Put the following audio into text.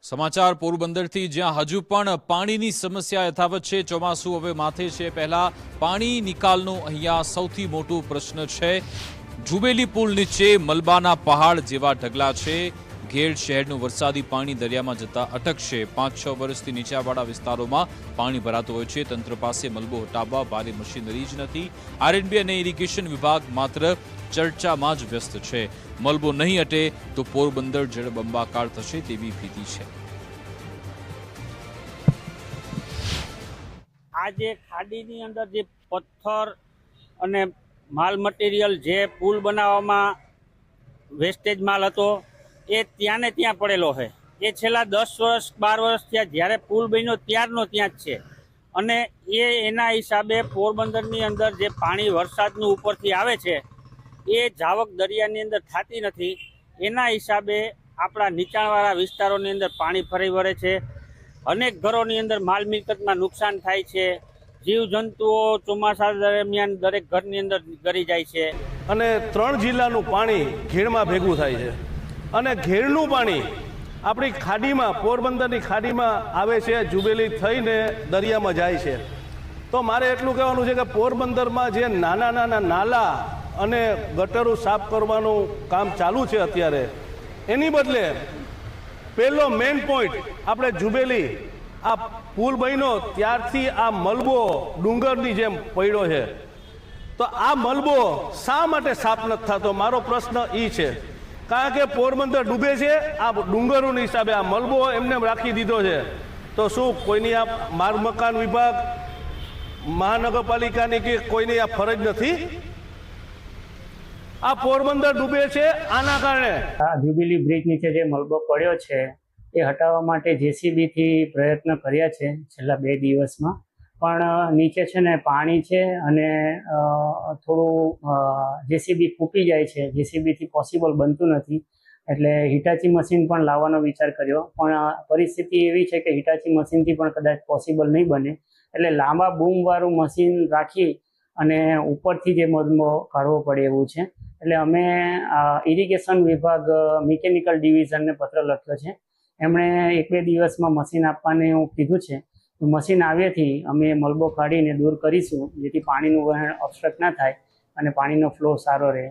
સમાચાર પોરબંદરથી, જ્યાં હજુ પણ પાણીની સમસ્યા યથાવત છે। ચોમાસું હવે માથે છે। પહેલા પાણી નિકાલનો અહીંયા સૌથી મોટો પ્રશ્ન છે। જુબેલી પુલ નીચે મલબાના પહાડ જેવા ઢગલા છે। ઘેડ શહેરનું વરસાદી પાણી દરિયામાં જતા અટકશે। 5-6 વર્ષથી નીચાણવાળા વિસ્તારોમાં પાણી ભરાતું હોય છે। તંત્ર પાસે મલબો હટાવવા ભારે મશીનરી જ નથી। આરએનબી અને ઇરિગેશન વિભાગ માત્ર ચર્ચામાં જ વ્યસ્ત છે। મલબો નહીં હટે તો પોરબંદર જળબંબાકાર થશે તેવી ભીતિ છે। આજે ખાડીની અંદર જે પથ્થર અને માલ મટીરિયલ જે પુલ બનાવવામાં વેસ્ટેજ માલ હતો એ ત્યાં ને ત્યાં પડેલો છે। એ છેલ્લા 10 વર્ષ 12 વર્ષ થયા, જ્યારે પુલ બન્યો ત્યારનો ત્યાં જ છે। અને એના હિસાબે પોરબંદરની અંદર જે પાણી વરસાદનું ઉપરથી આવે છે એ જાવક દરિયાની અંદર થતી નથી। એના હિસાબે આપણા નીચાણવાળા વિસ્તારોની અંદર પાણી ફરી વળે છે। અનેક ઘરોની અંદર માલ મિલકતમાં નુકસાન થાય છે। જીવજંતુઓ ચોમાસા દરમિયાન દરેક ઘરની અંદર ગરી જાય છે। અને 3 જિલ્લાનું પાણી ઘેડમાં ભેગું થાય છે અને ઘેડનું પાણી આપણી ખાડીમાં, પોરબંદરની ખાડીમાં આવે છે, જુબેલી થઈને દરિયામાં જાય છે। તો મારે એટલું કહેવાનું છે કે પોરબંદરમાં જે નાના નાના નાલા અને ગટરો સાફ કરવાનું કામ ચાલુ છે અત્યારે, એની બદલે પહેલો મેઇન પોઈન્ટ આપણે જુબેલી આ પુલ બન્યો ત્યારથી આ મલબો ડુંગરની જેમ પડ્યો છે। તો આ મલબો શા માટે સાફ નથી થતો, મારો પ્રશ્ન એ છે। કારણ કે પોરબંદર ડૂબે છે આ ડુંગરોની હિસાબે, આ મલબો એમને રાખી દીધો છે। તો શું કોઈની આ માર્ગ મકાન વિભાગ, મહાનગરપાલિકાની કે કોઈની આ ફરજ નથી? આ પોરબંદર ડૂબે છે આના કારણે। આ જુબેલી બ્રિજ નીચે જે મલબો પડ્યો છે એ હટાવવા માટે જેસીબીથી પ્રયત્ન કર્યા છે છેલ્લા 2 દિવસમાં, પણ નીચે છે ને પાણી છે અને થોડું જેસીબી ફૂટી જાય છે। જેસીબીથી પોસિબલ બનતું નથી, એટલે હિટાચી મશીન પણ લાવવાનો વિચાર કર્યો, પણ પરિસ્થિતિ એવી છે કે હિટાચી મશીનથી પણ કદાચ પોસિબલ નહીં બને। એટલે લાંબા બૂમવાળું મશીન રાખી અને ઉપરથી જે મલબો કાઢવો પડે એવું છે। એટલે અમે ઇરિગેશન વિભાગ મિકેનિકલ ડિવિઝનને પત્ર લખ્યો છે। એમણે 1-2 દિવસમાં મશીન આપવાનું કીધું છે। મશીન આવ્યાથી અમે મલબો કાઢીને દૂર કરીશું, જેથી પાણીનું વહેણ ઓબસ્ટ્રક્ટ ના થાય અને પાણીનો ફ્લો સારો રહે।